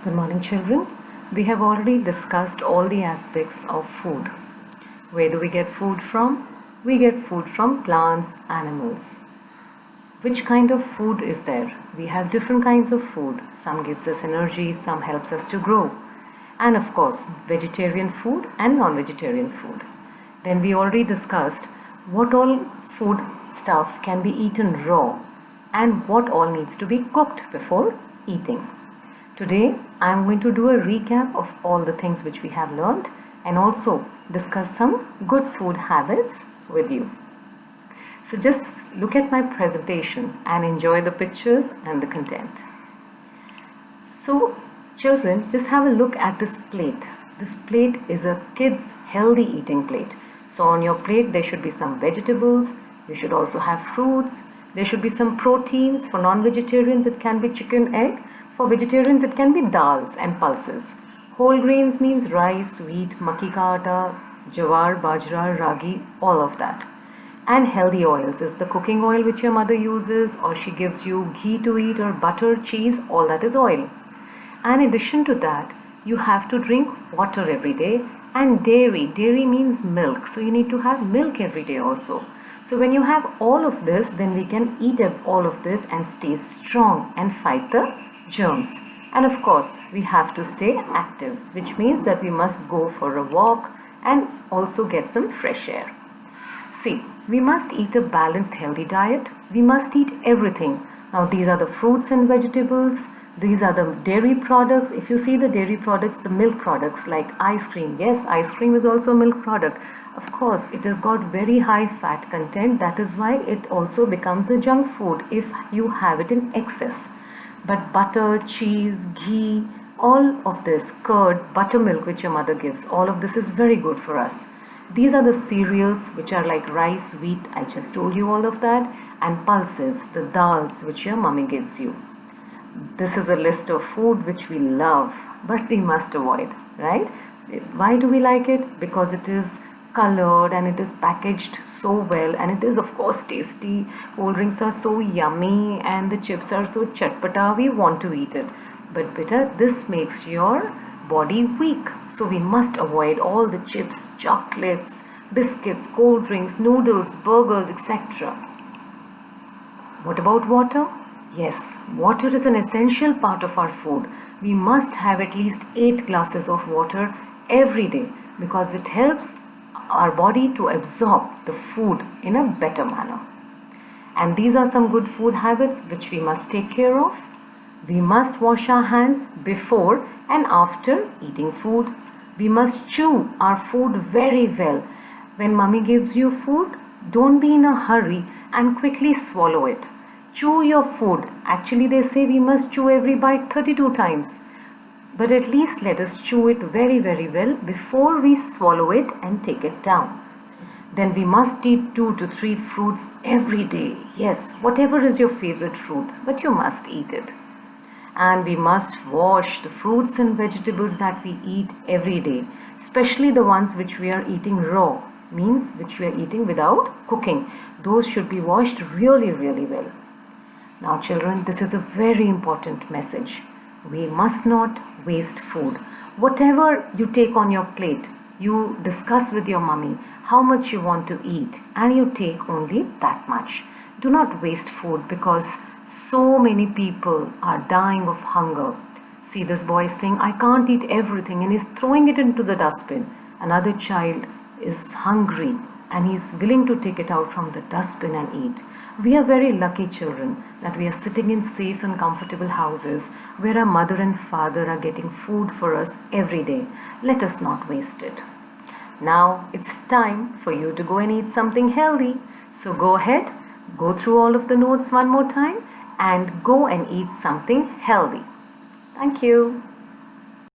Good morning, children. We have already discussed all the aspects of food. Where do we get food from? We get food from plants, animals. Which kind of food is there? We have different kinds of food. Some gives us energy, some helps us to grow. And of course, vegetarian food and non-vegetarian food. Then we already discussed what all food stuff can be eaten raw and what all needs to be cooked before eating. Today I am going to do a recap of all the things which we have learned and also discuss some good food habits with you. So just look at my presentation and enjoy the pictures and the content. So children, just have a look at this plate. This plate is a kid's healthy eating plate. So on your plate there should be some vegetables, you should also have fruits, there should be some proteins. For non-vegetarians it can be chicken, egg. For vegetarians it can be dals and pulses. Whole grains means rice, wheat, makki ka atta, jawar, bajra, ragi, all of that. And healthy oils is the cooking oil which your mother uses, or she gives you ghee to eat, or butter, cheese, all that is oil. And in addition to that, you have to drink water every day, and dairy. Dairy means milk, so you need to have milk every day also. So when you have all of this, then we can eat all of this and stay strong and fight the germs. And of course we have to stay active, which means that we must go for a walk and also get some fresh air. See, we must eat a balanced healthy diet. We must eat everything. Now these are the fruits and vegetables, these are the dairy products. If you see the dairy products, the milk products like ice cream, yes, ice cream is also a milk product. Of course it has got very high fat content, that is why it also becomes a junk food if you have it in excess. But butter, cheese, ghee, all of this, curd, buttermilk which your mother gives, all of this is very good for us. These are the cereals which are like rice, wheat, I just told you all of that, and pulses, the dals which your mummy gives you. This is a list of food which we love, but we must avoid, right? Why do we like it? Because it is colored and it is packaged so well, and it is of course tasty. Cold drinks are so yummy and the chips are so chatpata, we want to eat it. But beta, this makes your body weak. So we must avoid all the chips, chocolates, biscuits, cold drinks, noodles, burgers, etc. What about water? Yes, water is an essential part of our food. We must have at least 8 glasses of water every day because it helps our body to absorb the food in a better manner. And these are some good food habits which we must take care of. We must wash our hands before and after eating food. We must chew our food very well. When mummy gives you food, don't be in a hurry and quickly swallow it. Chew your food. Actually they say we must chew every bite 32 times. But at least let us chew it very well before we swallow it and take it down. Then we must eat 2 to 3 fruits every day. Yes, whatever is your favorite fruit, but you must eat it. And we must wash the fruits and vegetables that we eat every day, especially the ones which we are eating raw, means which we are eating without cooking. Those should be washed really well. Now children, this is a very important message. We must not waste food. Whatever you take on your plate, you discuss with your mummy how much you want to eat and you take only that much. Do not waste food because so many people are dying of hunger. See this boy saying, I can't eat everything, and he's throwing it into the dustbin. Another child is hungry and he's willing to take it out from the dustbin and eat. We are very lucky children that we are sitting in safe and comfortable houses where our mother and father are getting food for us every day. Let us not waste it. Now it's time for you to go and eat something healthy. So go ahead, go through all of the notes one more time and go and eat something healthy. Thank you.